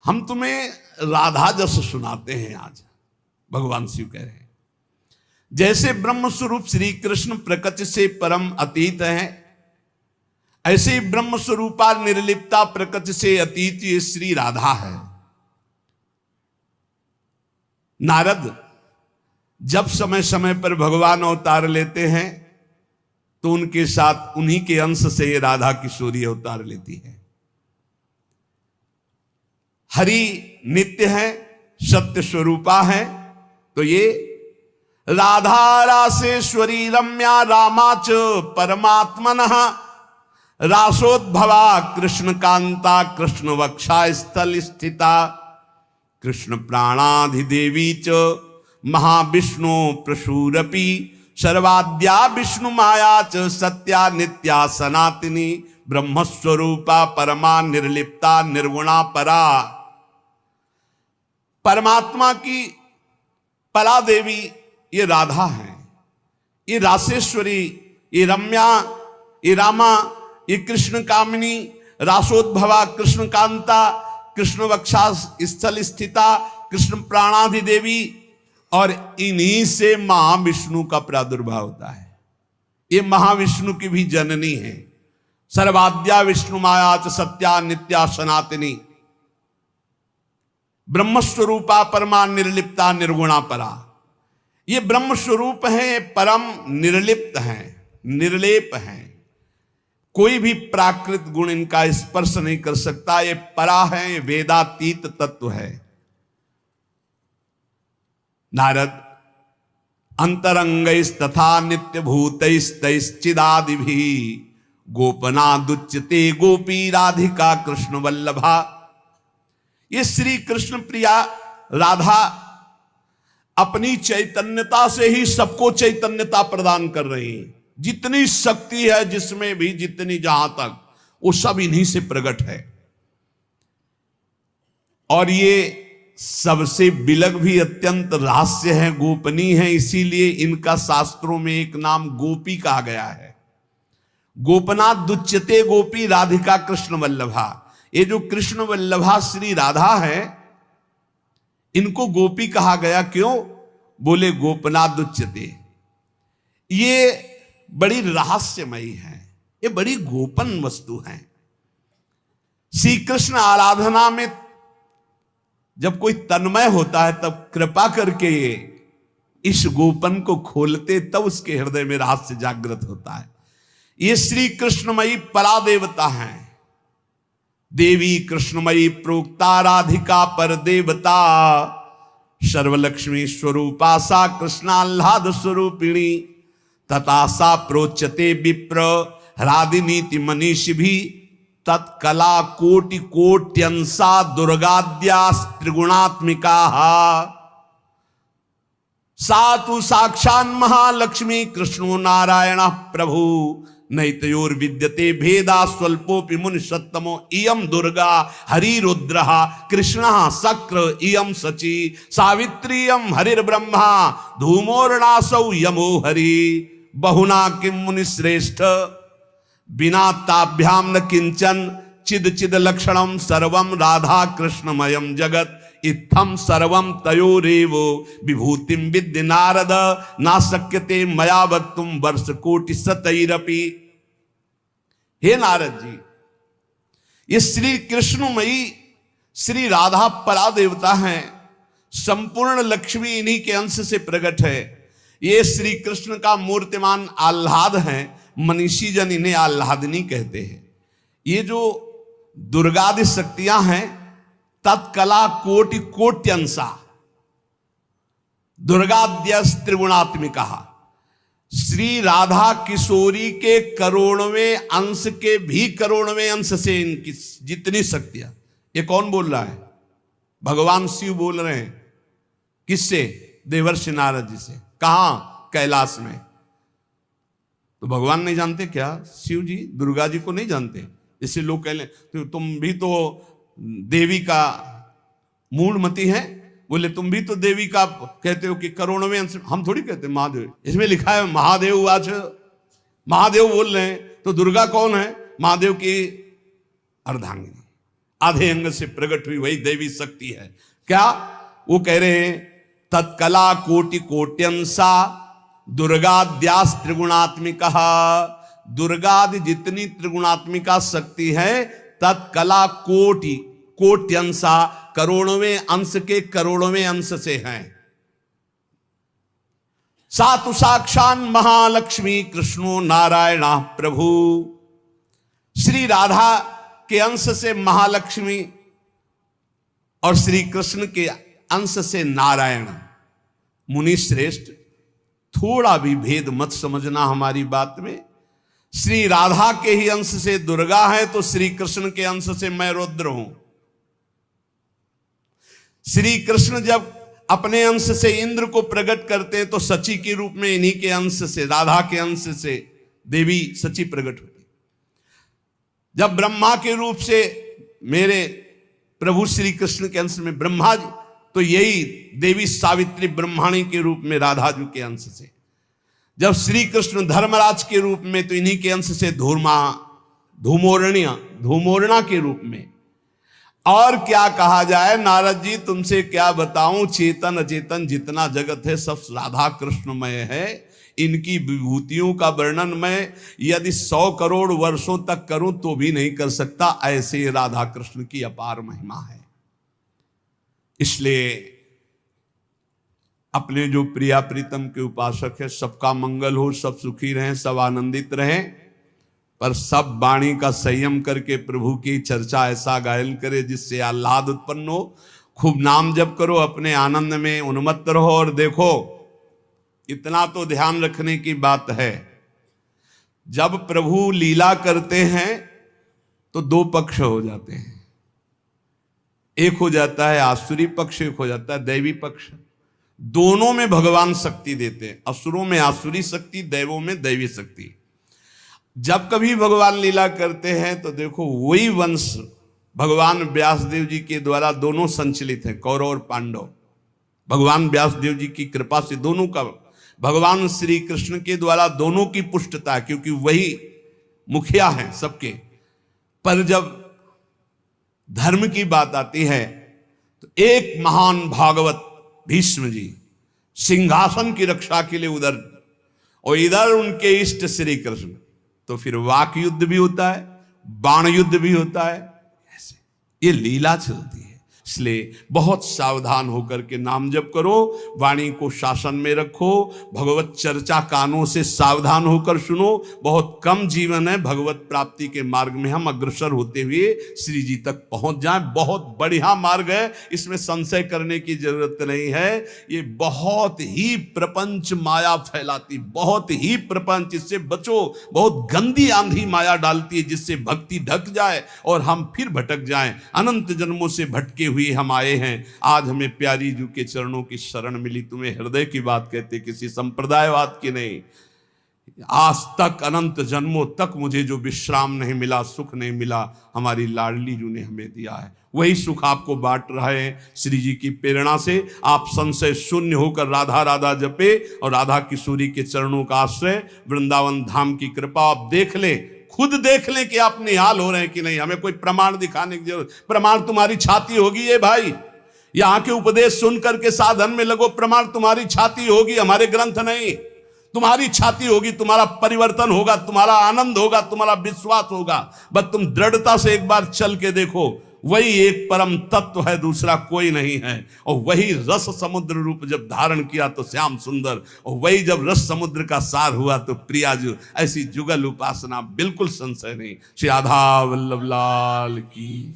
हम तुम्हें राधा जस सुनाते हैं। आज भगवान शिव कह रहे हैं, जैसे ब्रह्म स्वरूप श्री कृष्ण प्रकृति से परम अतीत है, ऐसे ही ब्रह्म स्वरूपा निर्लिप्ता प्रकृति से अतीत ये श्री राधा है। नारद जब समय समय पर भगवान अवतार लेते हैं तो उनके साथ उन्हीं के अंश से ये राधा किशोरी अवतार लेती है। हरि नित्य है, सत्य स्वरूपा है, तो ये राधा रासेश्वरी रम्या रामाच परमात्मनः रासोद्भवा कृष्ण कांता कृष्ण वक्षा स्थल स्थिता कृष्ण प्राणाधिदेवी च महाविष्णु प्रसूरपि सर्वाद्या विष्णु माया च सत्या नित्या सनातनी ब्रह्मस्वरूपा परमा निर्लिप्ता निर्गुणा परा। परमात्मा की परा देवी ये राधा है, ये रासेश्वरी, ये रम्या, ये रामा, ये कृष्ण कामिनी, रासोद्भवा कृष्ण कांता कृष्ण वक्षा स्थल स्थिता कृष्ण प्राणाधि देवी, और इन्हीं से महाविष्णु का प्रादुर्भाव होता है। ये महाविष्णु की भी जननी है। सर्वाद्या विष्णु माया च सत्या नित्या सनातनी ब्रह्मस्वरूपा परमा निर्लिप्ता निर्गुणा परा। ये ब्रह्म स्वरूप है, परम निर्लिप्त है, निर्लेप है, कोई भी प्राकृत गुण इनका स्पर्श नहीं कर सकता। ये परा है, वेदातीत तत्व है। नारद अंतरंगैस्तथा नित्य भूतैस्तैश्चिदादिभिः गोपनादुच्यते गोपी राधिका कृष्ण वल्लभा। ये श्री कृष्ण प्रिया राधा अपनी चैतन्यता से ही सबको चैतन्यता प्रदान कर रही है। जितनी शक्ति है जिसमें भी, जितनी जहां तक, वो सब इन्हीं से प्रकट है। और ये सबसे बिलग भी अत्यंत रहस्य है, गोपनीय है, इसीलिए इनका शास्त्रों में एक नाम गोपी कहा गया है। गोपनाथ दुच्यते गोपी राधिका कृष्ण वल्लभा। ये जो कृष्ण वल्लभा श्री राधा है, इनको गोपी कहा गया क्यों? बोले गोपनाथ दुच्यते, ये बड़ी रहस्यमयी है, ये बड़ी गोपन वस्तु है। श्री कृष्ण आराधना में जब कोई तन्मय होता है तब कृपा करके इस गोपन को खोलते, तब उसके हृदय में रहस्य जागृत होता है। ये श्री कृष्णमयी परा देवता है। देवी कृष्णमयी प्रोक्ता राधिका पर देवता सर्वलक्ष्मी स्वरूपा सा कृष्णाह्लाद स्वरूपिणी तथा सा प्रोच्यते विप्र ह्रादिनीति मनीषि भी तत्कला कोटि कोट्यंसा दुर्गाद्या त्रिगुणात्मिका। सातु साक्षान् महालक्ष्मी कृष्णो नारायण प्रभु नैतयोर विद्यते भेदा स्वल्पोपि मुनि सत्तमो इयम दुर्गा हरिरुद्रः कृष्णः शक्र इयम सची सावित्रीयम हरिर्ब्रह्मा धूमोर्णासौ यमो हरि बहुना किम मुनि श्रेष्ठ बिना ताभ्याम न किंचन चिद चिद लक्षणम सर्वम राधा कृष्णमयम जगत इत्थम सर्वम तयोरेवो विभूतिम विद्य नारद ना शक्यते मया वक्तुम वर्ष कोटि सतैरपि। हे नारद जी, ये श्री कृष्णमयी श्री राधा परा देवता हैं, संपूर्ण लक्ष्मी इन्हीं के अंश से प्रकट है। ये श्री कृष्ण का मूर्तिमान आह्लाद है, मनीषी जन इन्हें आह्लादिनी कहते हैं। ये जो दुर्गादि शक्तियां हैं तत्कला कोटि कोट्यंसा दुर्गाद्यस त्रिगुणात्मिका। श्री राधा किशोरी के करोड़वें अंश के भी करोड़वें अंश से इनकी जितनी शक्तियां, ये कौन बोल रहा है? भगवान शिव बोल रहे हैं। किससे? देवर्षि नारद जी से। कहां? कैलाश में। तो भगवान नहीं जानते क्या? शिव जी दुर्गा जी को नहीं जानते? जैसे लोग कह लें तो तुम भी तो देवी का मूढ़मती है, बोले तुम भी तो देवी का कहते हो कि करोड़वें अंश। हम थोड़ी कहते महादेव, इसमें लिखा है महादेव आज, महादेव बोल रहे हैं। तो दुर्गा कौन है? महादेव की अर्धांगिनी। आधे अंग से प्रकट हुई वही देवी शक्ति है। क्या वो कह रहे हैं? तत्कला कोटि कोट्यंसा दुर्गाद्यास त्रिगुणात्मिका। दुर्गादि जितनी त्रिगुणात्मिका शक्ति है, तत्कला कोटि कोट्यंसा, करोड़वें अंश के करोड़वें अंश से हैं। सातु साक्षान महालक्ष्मी कृष्णो नारायणा प्रभु। श्री राधा के अंश से महालक्ष्मी और श्री कृष्ण के अंश से नारायण। मुनि श्रेष्ठ, थोड़ा भी भेद मत समझना हमारी बात में। श्री राधा के ही अंश से दुर्गा है तो श्री कृष्ण के अंश से मैं रुद्र हूं। श्री कृष्ण जब अपने अंश से इंद्र को प्रकट करते हैं तो सची के रूप में इन्हीं के अंश से, राधा के अंश से देवी सची प्रकट होती। जब ब्रह्मा के रूप से मेरे प्रभु श्री कृष्ण के अंश में ब्रह्मा जी, तो यही देवी सावित्री ब्रह्माणी के रूप में राधा जी के अंश से। जब श्री कृष्ण धर्मराज के रूप में तो इन्हीं के अंश से धूमोरणा के रूप में। और क्या कहा जाए नारद जी, तुमसे क्या बताऊं, चेतन अचेतन जितना जगत है सब राधा कृष्णमय है। इनकी विभूतियों का वर्णन मैं यदि 100 करोड़ वर्षों तक करूं तो भी नहीं कर सकता, ऐसे राधा कृष्ण की अपार महिमा है। इसलिए अपने जो प्रिया प्रीतम के उपासक है, सबका मंगल हो, सब सुखी रहें, सब आनंदित रहें, पर सब वाणी का संयम करके प्रभु की चर्चा ऐसा गायन करे जिससे आह्लाद उत्पन्न हो। खूब नाम जप करो, अपने आनंद में उन्मत्त रहो। और देखो, इतना तो ध्यान रखने की बात है, जब प्रभु लीला करते हैं तो 2 पक्ष हो जाते हैं। एक हो जाता है आसुरी पक्ष, एक हो जाता है दैवी पक्ष। दोनों में भगवान शक्ति देते हैं, असुरों में आसुरी शक्ति, दैवों में दैवी शक्ति। जब कभी भगवान लीला करते हैं तो देखो वही वंश भगवान व्यासदेव जी के द्वारा दोनों संचलित हैं, कौरव और पांडव। भगवान व्यासदेव जी की कृपा से दोनों का, भगवान श्री कृष्ण के द्वारा दोनों की पुष्टता, क्योंकि वही मुखिया हैं सबके। पर जब धर्म की बात आती है तो एक महान भागवत भीष्म जी सिंहासन की रक्षा के लिए उधर, और इधर उनके इष्ट श्री कृष्ण। तो फिर वाक युद्ध भी होता है, बाण युद्ध भी होता है, ऐसे ये लीला चलती है। इसलिए बहुत सावधान होकर के नाम जप करो, वाणी को शासन में रखो, भगवत चर्चा कानों से सावधान होकर सुनो। बहुत कम जीवन है, भगवत प्राप्ति के मार्ग में हम अग्रसर होते हुए श्री जी तक पहुंच जाएं। बहुत बढ़िया मार्ग है, इसमें संशय करने की जरूरत नहीं है। ये बहुत ही प्रपंच माया फैलाती, बहुत ही प्रपंच, इससे बचो। बहुत गंदी आंधी माया डालती है जिससे भक्ति ढक जाए और हम फिर भटक जाएं। अनंत जन्मों से भटके हुए हम आए हैं, आज हमें प्यारी जी के चरणों की शरण मिली। तुम्हें हृदय की बात कहते, किसी संप्रदायवाद की नहीं। आज तक अनंत जन्मों तक मुझे जो विश्राम नहीं मिला, सुख नहीं मिला, हमारी लाडली जी ने हमें दिया है। वही सुख आपको बांट रहे हैं श्री जी की प्रेरणा से। आप संशय शून्य होकर राधा राधा जपे और राधा किशोरी के चरणों का आश्रय, वृंदावन धाम की कृपा आप देख लें, खुद देख लें कि आप निहाल हो रहे हैं कि नहीं। हमें कोई प्रमाण दिखाने की जरूरत, प्रमाण तुम्हारी छाती होगी। ये भाई यहां के उपदेश सुन करके साधन में लगो, प्रमाण तुम्हारी छाती होगी, हमारे ग्रंथ नहीं। तुम्हारी छाती होगी, तुम्हारा परिवर्तन होगा, तुम्हारा आनंद होगा, तुम्हारा विश्वास होगा। बस तुम दृढ़ता से एक बार चल के देखो, वही एक परम तत्व है, दूसरा कोई नहीं है। और वही रस समुद्र रूप जब धारण किया तो श्याम सुंदर, और वही जब रस समुद्र का सार हुआ तो प्रियाजू। ऐसी जुगल उपासना बिल्कुल संशय नहीं। श्री राधा वल्लभ लाल की।